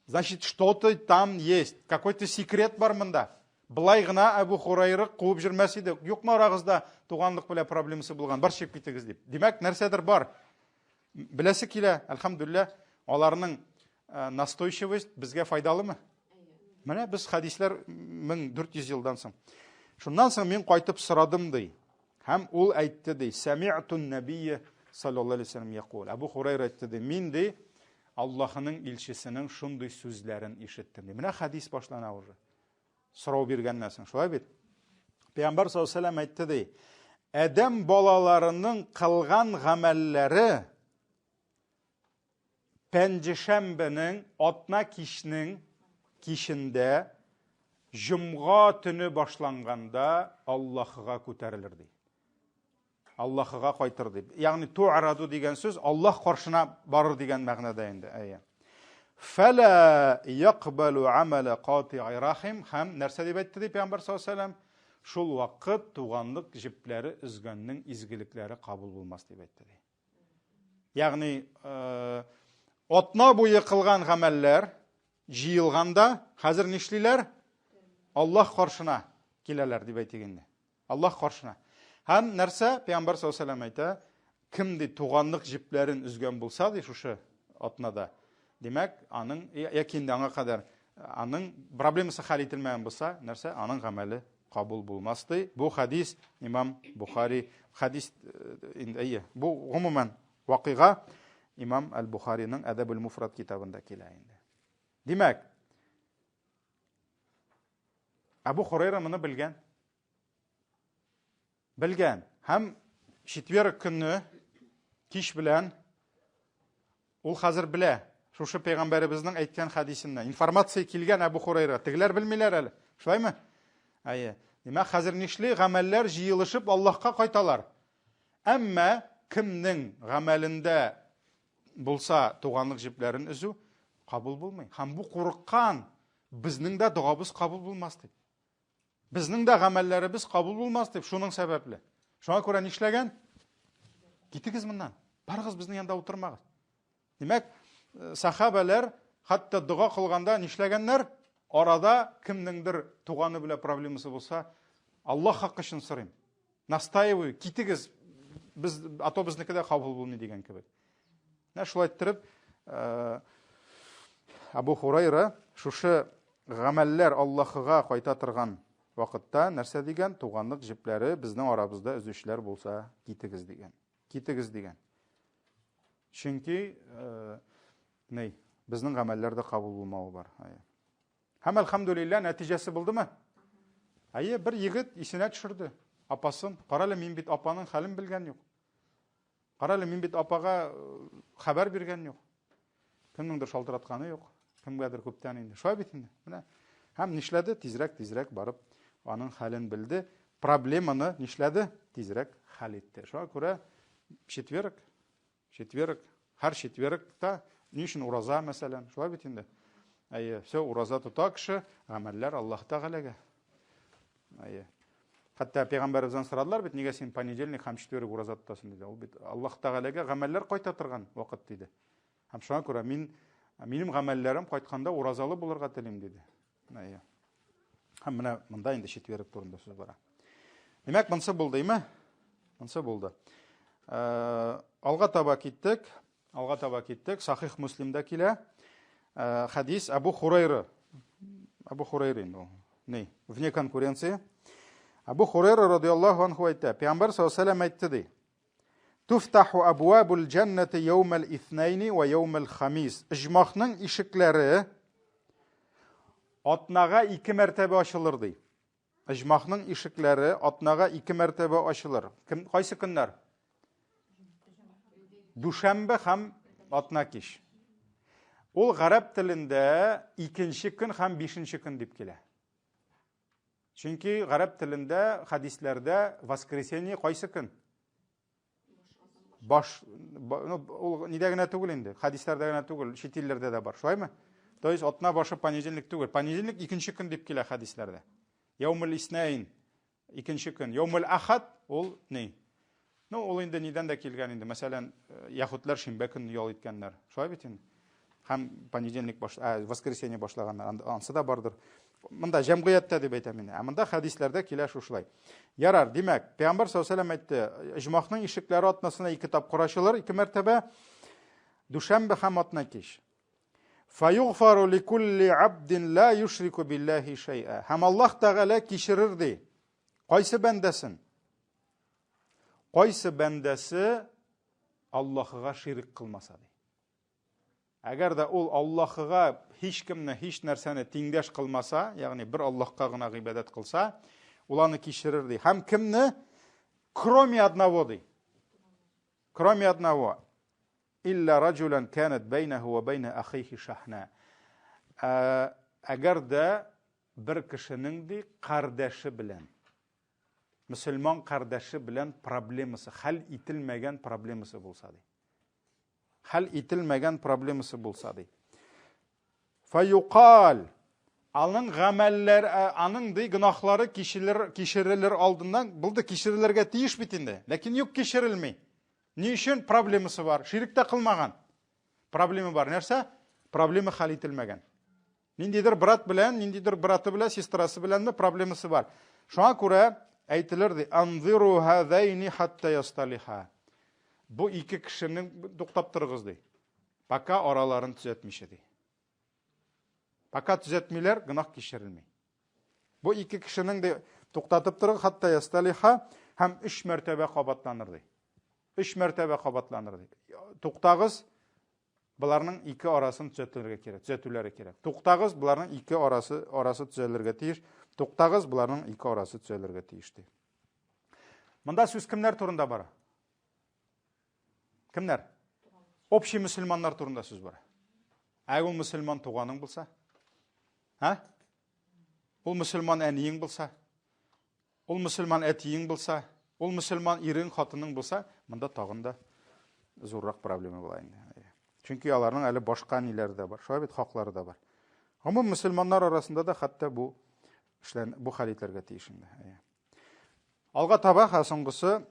Значит, что-то там есть. Какой-то секрет бар мында. Былай гына Абу Хурайра куып жүрмәс иде. Юкмы арагызда туганлык белән проблемасы булган. Бар чыгып китегез дип. Димәк, нәрсәдер бар. Беләсе килә, әлхәмдүлилләh, аларның настойчивость безгә файдалымы? Менә без хадисләр 1400 елдан соң. Шуннан соң мин кайтып сорадым ди. Һәм ул әйтте ди: "Сәми'ту набия саллаллаһу алейхи ва саллям якул". Абу Хурайра әйтте ди: "Мин ди Аллаһның илчесенең шундый сүзләрен ишеттем". Менә хадис башлана уже. Сорау биргәннән соң, шулай бит. Пәйгамбәр саллаллаһу алейхи ва саллям әйтте ди: "Адәм балаларының кылган гамәлләре пәнҗешәмбенең, атна кичнең кичендә, җомга төне башланганда Аллаһыга күтәрелер ди. Аллаһыга кайтыр ди. Ягъни ту'раду дигән сүз Аллаһ каршына барыр дигән мәгънәдә инде. Әйе. Фала яқбалу амала qati'i rahim. Һәм нәрсә дип әйтте ди Пәйгамбәр саллаллаһу алейхи ва саллям? Шул вакыт туганлык җепләре үзгәннең изгелекләре кабул булмас дип әйтте ди. Ягъни атна буе кылган гамәлләр җыелганда хәзер нишлиләр? Аллаһ каршына киләләр дип әйтик инде. Аллаһ каршына. Һәм нәрсә Пәйгамбәр саллаллаһу алейхи ва саллям әйтә? Кем ди туганлык җепләрен үзгән булса ди шушы атнада, демәк, аның яки инде аңа кадәр аның проблемасы хәл ителмәгән булса, нәрсә? Аның гамәле кабул булмас ди. Бу хадис Имам Бухари хадис инде. Бу гомумән вакыйга Имам Аль-Бухариның Адабул Муфрад китабында килә инде. Демәк, Абу Хурайра моны белгән. Белгән. Һәм четверг көнне кич белән ул хәзер белә. Шушы пәйгамбәребезнең әйткән хадисеннән информация килгән Абу Хурайра. Тегеләр белмиләр әле. Шулаймы? Әйе. Демәк, хәзер нишли? Гамәлләр җыелышып Аллаһка кайталар. Әмма кемнең гамәлендә булса туганлык җепләрен үзү кабул булмый. Һәм бу курыккан безнең дә дуабыз кабул булмас дип. Безнең дә гамәлләребез кабул булмас дип, шуның сәбәпле. Шуңа күрә нишләгән? Китегез моннан. Барыгыз безнең янда утырмагыз. Демәк, сахабалар хатта дуга кылганда нишләгәннәр? Арада кемнеңдер туганы белән проблемасы булса, Аллаһ хакы өчен сорыйм. Настаиваю, китегез, без безнеке дә кабул булмый дигән кебек. Менә шулай иттереп, Абу Хурайра шушы гамәлләр Аллаһыга кайта торган вакытта нәрсә дигән? Туганлык җепләре безнең арабызда үзүчләр булса, китегез дигән. Китегез дигән. Чөнки безнең гамәлләрдә кабул булмавы бар. Һәм әлхәмдүлилләh нәтиҗәсе булдымы? Әйе, бер егет исенә төшерде. Апасын, карале, мин бит апаның хәлен белгән юк. Карале, мин бит апага хәбәр биргән юк. Кемнеңдер шалтыратканы юк. Кемгәдер күптән инде. Шулай бит инде. Менә һәм нишләде? Тизрәк барып аның хәлен белде. Проблеманы нишләде? Тизрәк хәл итте. Шуңа күрә четверг, һәр четвергта ни өчен ураза мәсәлән, шулай бит инде. Әйе, все ураза тота кеше, гамәлләр Аллаһ Тәгаләгә. Әйе. Хәтта пәйгамбәребездән сорадылар бит, нигә син понедельник һәм четверг ураза тотасың диде. Ул бит Аллаһ Тәгаләгә гамәлләр кайта торган вакыт диде. Һәм шуңа күрә минем гамәлләрем кайтканда уразалы булырга телим диде. Әйе. Һәм менә монда инде четверг турында сүз бара. Демәк, монсы булдымы? Монсы булды. Алга таба киттек. Сахих Муслимда килә. Хадис Абу Хурайра. Вне конкуренции. Абу Хурайра радиллаһу анху әйтә. Пәйгамбәр саллаллаһу алейхи ва саллям әйтте ди: "Туфтаху абвабул джаннати яумал итhnайни ва яумал хамис". Ижмахның ишекләре атнага 2 мәртәбә ачылыр ди. Ижмахның ишекләре атнага 2 мәртәбә ачылыр. Кайсы көннәр? Душанбе һәм атна кич. Ул гарәп телендә 2нче көн һәм 5нче көн дип килә. Чөнки гарәп телендә хадисләрдә воскресенье кайсы көн? Ул нидә генә түгел инде, хадисләрдә генә түгел, чит илләрдә дә бар, шулаймы? То есть атна башы понедельник түгел. Понедельник 2нче көн дип килә хадисләрдә. Яумул иснайн 2нче көн. Яумул ахад ул ни? Ул инде нидән дә килгән инде. Мәсәлән, яһудлар шимбә көн ял иткәннәр. Шулай бит инде. һәм понедельник воскресенье башлаганнар, ансы да бардыр. Монда җәмгыятьтә дип әйтәм мин. Монда хәдисләрдә килә шушылай. Ярар, димәк, Пәйгамбәр саллаллаһу алейһи әйтте, иҗмахның ишекләре атнасына 2 тапкыр ачылыр, 2 мәртәбә, дүшәмбе һәм атна кич. Фаюгфару ликулли абдин ла юшрику биллаһи шай'a. Һәм Аллаһ Тәгалә кичерер ди. Кайсы бәндәсен? Кайсы бәндәсе Аллаһыга ширик кылмаса ди. Әгәр дә ул Аллаһыга һич кемне, һич нәрсәне тиңдәш кылмаса, ягъни бер Аллаһка гына гыйбадәт кылса, ул аны кичерер ди. Һәм кемне? Кроме одного ди. Кроме одного. Илля раджулан канат байнаху ва байна ахихи шахна. Әгәр дә бер кешенең ди кардәше белән, мөселман кардәше белән проблемасы, хәл ителмәгән проблемасы булса ди. Хәл ителмәгән проблемасы булса ди. Фаюкал, аның гамәлләр, аның ди гынахлары кичерелер алдыннан, булды кичерелергә тиеш бит инде, ләкин юк кичерелми. Ни өчен? Проблемасы бар. Ширик тә кылмаган. Проблема бар. Нәрсә? Проблема хәл ителмәгән. Ниндидер брат белән, ниндидер браты белән, сестрасы белән проблемасы бар. Шуңа күрә әйтелер ди, анзиру хазайни хатта ясталиха. Бу ике кешенең туктап торыгыз ди. Пока араларын төзәтмичә ди. Пока төзәтмиләр, гынах кичерелми. Бу ике кешенең дә туктатып торыгыз хатта ясталиха, һәм 3 мәртәбә кабатланыр ди. 3 мәртәбә кабатланыр ди. Туктагыз, буларның 2 арасын төзәтүләргә кирәк. Туктагыз, буларның 2 арасы төзәлергә тиеш. Туктагыз, буларның 2 арасы төзәлергә тиеш ди. Монда сүз кемнәр турында бара? Кемнәр? Общий мөселманнар турында сүз бара. Ул мөселман туганың булса? Ул мөселман әниең булса? Ул мөселман әтиең булса? Ул мөселман ирең, хатының булса, монда тагында зуррак проблема була инде. Чөнки аларның әле башка ниләре дә бар, шулай бит хаклары да бар. Гомум мөселманнар арасында да хәтта бу хәл ителергә тиеш инде. Алга таба соңгысы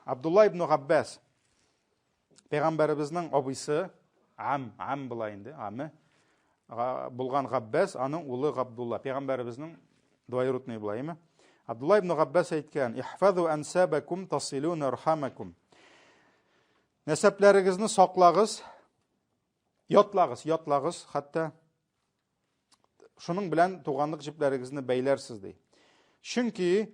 Абдулла ибн Габбас, Пәйгамбәребезнең абыйсы, ам була инде, аме булган Габбас, аның улы Габдулла, Пәйгамбәребезнең двоюродный була. Абдулла ибн Габбас әйткән: "Ихфазу ансабакум тасилуна архамакум." Нәсәпләрегезне саклагыз, ятлагыз, хәтта шуның белән туганлык җепләрегезне бәйләрсез ди. Чөнки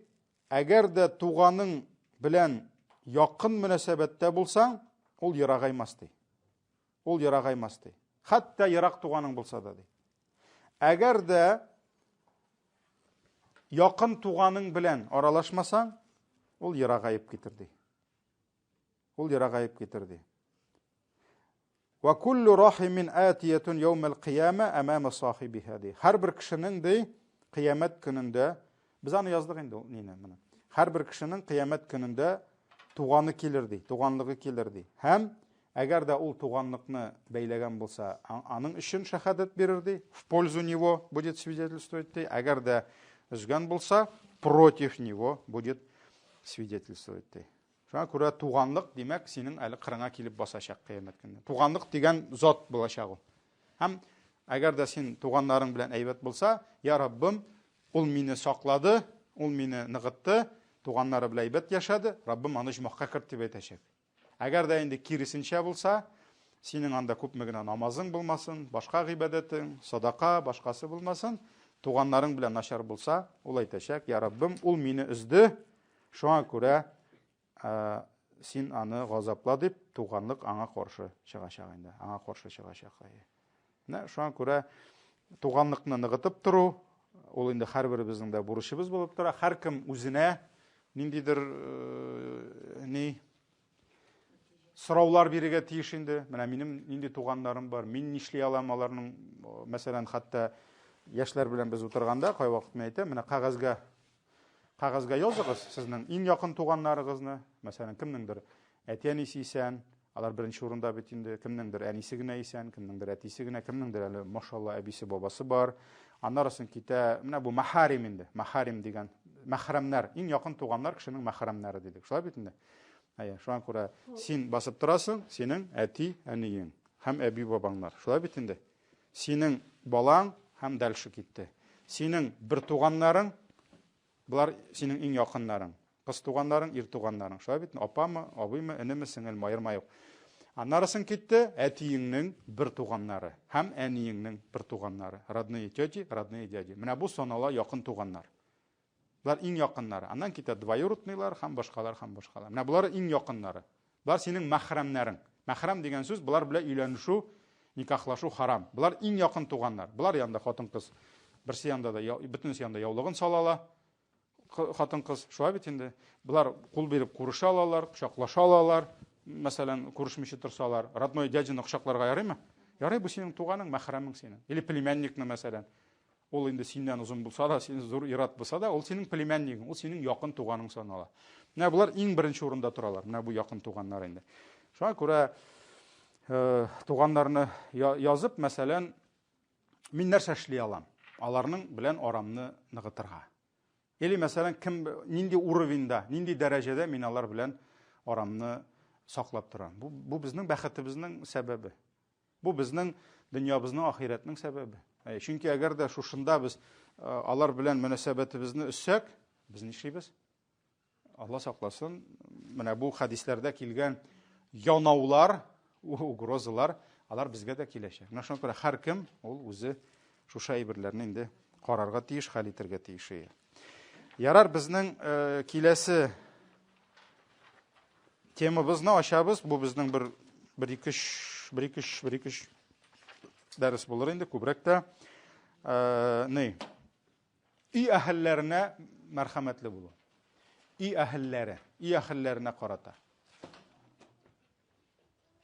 әгәр дә туганың белән якын мөнәсәбәттә булсаң, ул ярагаймас ди. Ул ярагаймас ди. Хәтта ярак туганың булса да ди. Әгәр дә якын туганың белән аралашмасаң, ул ярагайып китер ди. Ул ярагайып китер ди. Ва куллу рахимин атиятун яумал кияма амама сахибиха ди. Һәр бер кешенең ди кыямәт көнендә, без аны яздык инде моны. Һәр бер кешенең кыямәт көнендә туганы килер ди, туганлыгы килер ди. Һәм әгәр дә ул туганлыкны бәйләгән булса, аның өчен шәһадәт бирер ди, в пользу него будет свидетельствовать ди. Әгәр дә üzgən булса, против него будет свидетельствовать ди. Шуңа күрә туганлык димәк, синең әле кырыңа килеп басачак кыямәт көнендә. Туганлык дигән зат булачак ул. Һәм әгәр дә син туганнарың белән әйбәт булса, я Раббым, ул мине саклады, ул мине ныгытты, туганнары белән әйбәт яшады, Раббым аны җмахка кырт дип әйтәчәк. Әгәр дә инде киресенчә булса, синең анда күпме генә намазың булмасын, башка гыйбадәтең, садака, башкасы булмасын, туганнарың белән начар булса, ул әйтәчәк: "Я Раббым, ул мине үзде, шуңа күрә син аны газапла" дип, туганлык аңа каршы чыгачак инде, аңа каршы чыгачак. Шуңа күрә туганлыкны ныгытып тору, ул инде һәрберебезнең дә бурычыбыз булып тора. Һәр кем үзенә ниндидер сораулар бирергә тиеш инде. Менә минем нинди туганнарым бар, мин нишли алам аларның, мәсәлән, хәтта яшьләр белән без утырганда кай вакыт мен әйтәм, менә кагазга языгыз сезнең иң якын туганнарыгызны, мәсәлән, кемнеңдер әти-әнисе исән, алар беренче урында бит инде, кемнеңдер әнисе генә исән, кемнеңдер әтисе генә, кемнеңдер әле машалла әбисе, бабасы бар. Аннарысын китә, менә бу махарим инде, махарим дигән, мәхрәмнәр, иң якын туганнар кешенең мәхрәмнәре дидек. Шулай бит инде. Шуңа күрә син басып торасың, синең әти, әниең. һәм әби-бабаңнар. Шулай бит инде. Синең балаң һәм дәлше китте. Синең бер туганнарың, булар синең иң якыннарың. Кыз туганнарың, ир туганнарың. Шулай бит, апамы, абыймы, инеме, сеңелме, аерма юк. Аннарысын китте, әтиеңнең бер туганнары һәм әниеңнең бер туганнары. Родные тети, родные дяди. Менә бу санала якын туганнар. Булар иң якыннары. Аннан китә двоюродныйлар һәм башкалар, һәм башкалар. Менә булар иң якыннары. Булар синең мәхрәмнәрең. Мәхрәм дигән сүз, булар белән өйләнешү, никахлашу харам. Булар иң якын туганнар. Булар янда хатын-кыз, берсе янда да, бөтенесе янда яулыгын салалар. Хатын-кыз, шулай бит инде. Булар кул биреп күрешә алалар, кочаклаша алалар. Мәсәлән, күрешмичә торсалар, родной дядяны кочакларга ярыймы? Ярый, бу синең туганың, мәхрәмең синең. Или племянникны, мәсәлән. Ул инде синнән узын булса да, син зур ират булса да, ул синең племяннигың, ул синең якын туганың санала. Менә булар иң беренче урында торалар. Менә бу якын туганнар инде. Шуңа күрә туганнарны язып, мәсәлән, мин нәрсә эшли алам? Аларның белән арамны ныгытырга. Или мәсәлән, кем нинди уровеньда, нинди дәрәҗәдә мин алар белән арамны саклап торам. Бу безнең бәхетебезнең сәбәбе. Бу безнең дөньябызның, ахиратның сәбәбе. Чөнки әгәр дә шушында без алар белән мөнәсәбәтебезне өссәк, без нишлибез? Алла сакласын, менә бу хадисләрдә килгән янаулар, угрозалар, алар безгә дә киләчәк. Менә шуңа күрә һәркем ул үзе шушы әйберләрне инде карарга тиеш, хәл итәргә тиеш. Ярар, безнең киләсе темабызны ачабыз. Бу безнең бер-ике дәрес булыр инде, күбрәк тә и әһелләренә мәрхәмәтле булу. И әһелләренә карата.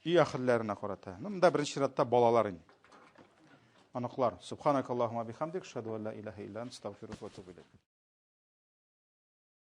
И әһелләренә карата. Монда беренче чиратта балалар инде. Аныклар. Субханакаллаһумма бихамдик, ашһаду ан ла илаха илля анта, астагфирука ва атубу илейк.